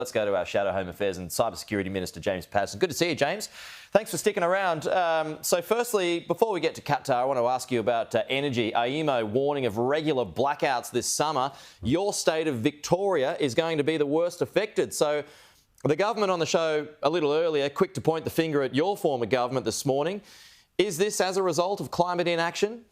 Let's go to our Shadow Home Affairs and Cybersecurity Minister, James Paterson. Good to see you, James. Thanks for sticking around. So firstly, before we get to Qatar, I want to ask you about energy. AEMO warning of regular blackouts this summer. Your state of Victoria is going to be the worst affected. So the government on the show a little earlier, quick to point the finger at your former government this morning. Is this as a result of climate inaction?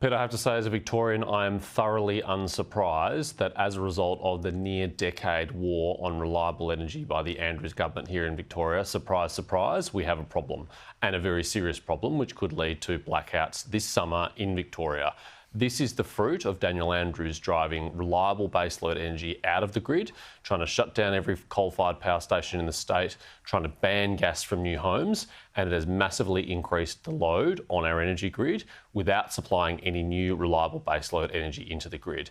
Peter, I have to say, as a Victorian, I am thoroughly unsurprised that as a result of the near-decade war on reliable energy by the Andrews government here in Victoria, surprise, surprise, we have a problem, and a very serious problem, which could lead to blackouts this summer in Victoria. This is the fruit of Daniel Andrews driving reliable baseload energy out of the grid, trying to shut down every coal-fired power station in the state, trying to ban gas from new homes, and it has massively increased the load on our energy grid without supplying any new reliable baseload energy into the grid.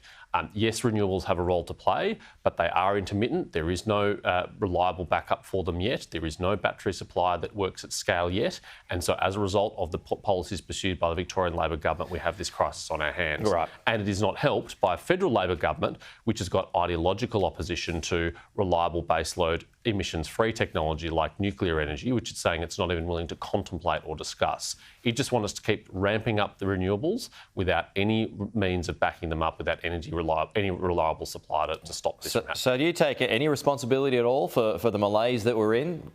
Yes, renewables have a role to play, but they are intermittent. There is no reliable backup for them yet. There is no battery supply that works at scale yet. And so as a result of the policies pursued by the Victorian Labor government, we have this crisis on our hands. Right. And it is not helped by a federal Labor government, which has got ideological opposition to reliable baseload emissions-free technology like nuclear energy, which it's saying it's not even willing to contemplate or discuss. It just wants us to keep ramping up the renewables without any means of backing them up, without any reliable supply to stop this from happening. So do you take any responsibility at all for the malaise that we're in?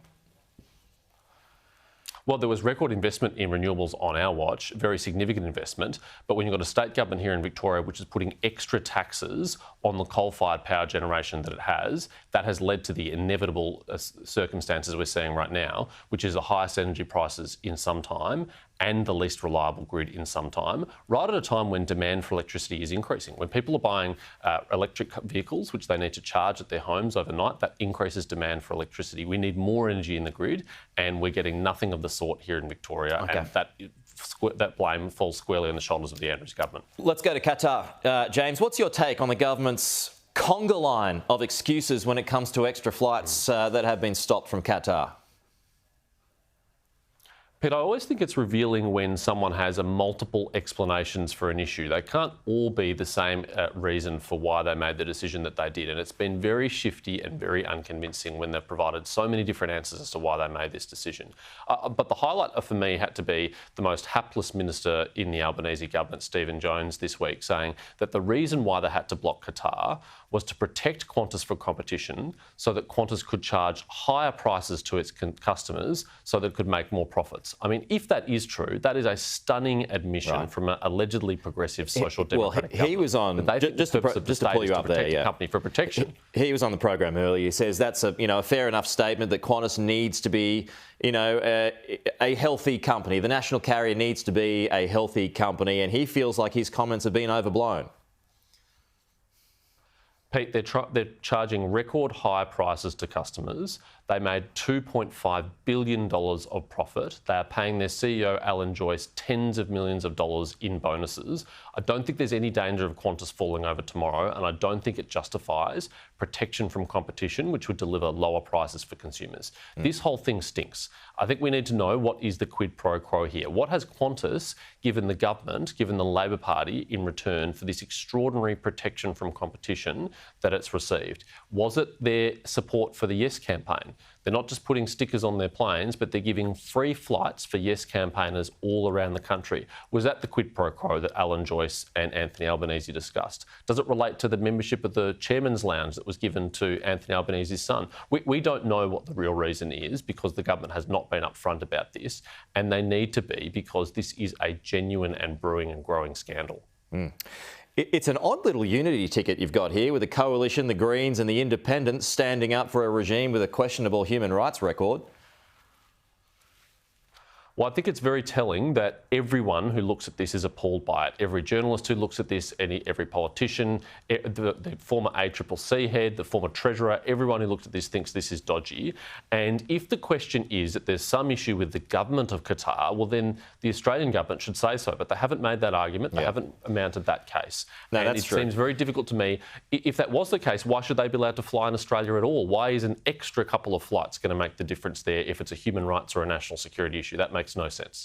Well, there was record investment in renewables on our watch, very significant investment. But when you've got a state government here in Victoria which is putting extra taxes on the coal-fired power generation that it has, that has led to the inevitable circumstances we're seeing right now, which is the highest energy prices in some time and the least reliable grid in some time, right at a time when demand for electricity is increasing. When people are buying electric vehicles, which they need to charge at their homes overnight, that increases demand for electricity. We need more energy in the grid, and we're getting nothing of the sort here in Victoria, okay. And that blame falls squarely on the shoulders of the Andrews government. Let's go to Qatar. James, what's your take on the government's conga line of excuses when it comes to extra flights that have been stopped from Qatar? Pete, I always think it's revealing when someone has multiple explanations for an issue. They can't all be the same reason for why they made the decision that they did. And it's been very shifty and very unconvincing when they've provided so many different answers as to why they made this decision. But the highlight for me had to be the most hapless minister in the Albanese government, Stephen Jones, this week, saying that the reason why they had to block Qatar was to protect Qantas from competition so that Qantas could charge higher prices to its customers so that it could make more profits. I mean, if that is true, that is a stunning admission from an allegedly progressive social democratic government. He was on, just to pull you up there, company for protection. He was on the program earlier. He says that's a fair enough statement that Qantas needs to be, a healthy company. The national carrier needs to be a healthy company, and he feels like his comments have been overblown. Pete, they're charging record high prices to customers. They made $2.5 billion of profit. They are paying their CEO, Alan Joyce, tens of millions of dollars in bonuses. I don't think there's any danger of Qantas falling over tomorrow, and I don't think it justifies protection from competition, which would deliver lower prices for consumers. This whole thing stinks. I think we need to know what is the quid pro quo here. What has Qantas given the government, given the Labor Party, in return for this extraordinary protection from competition that it's received? Was it their support for the Yes campaign? They're not just putting stickers on their planes, but they're giving free flights for Yes campaigners all around the country. Was that the quid pro quo that Alan Joyce and Anthony Albanese discussed? Does it relate to the membership of the Chairman's Lounge that was given to Anthony Albanese's son? We don't know what the real reason is because the government has not been upfront about this, and they need to be because this is a genuine and brewing and growing scandal. It's an odd little unity ticket you've got here with the Coalition, the Greens and the Independents standing up for a regime with a questionable human rights record. Well, I think it's very telling that everyone who looks at this is appalled by it. Every journalist who looks at this, every politician, the former ACCC head, the former treasurer, everyone who looks at this thinks this is dodgy. And if the question is that there's some issue with the government of Qatar, well, then the Australian government should say so. But they haven't made that argument. They haven't mounted that case. No, and that's true. It seems very difficult to me. If that was the case, why should they be allowed to fly in Australia at all? Why is an extra couple of flights going to make the difference there if it's a human rights or a national security issue? That makes no sense.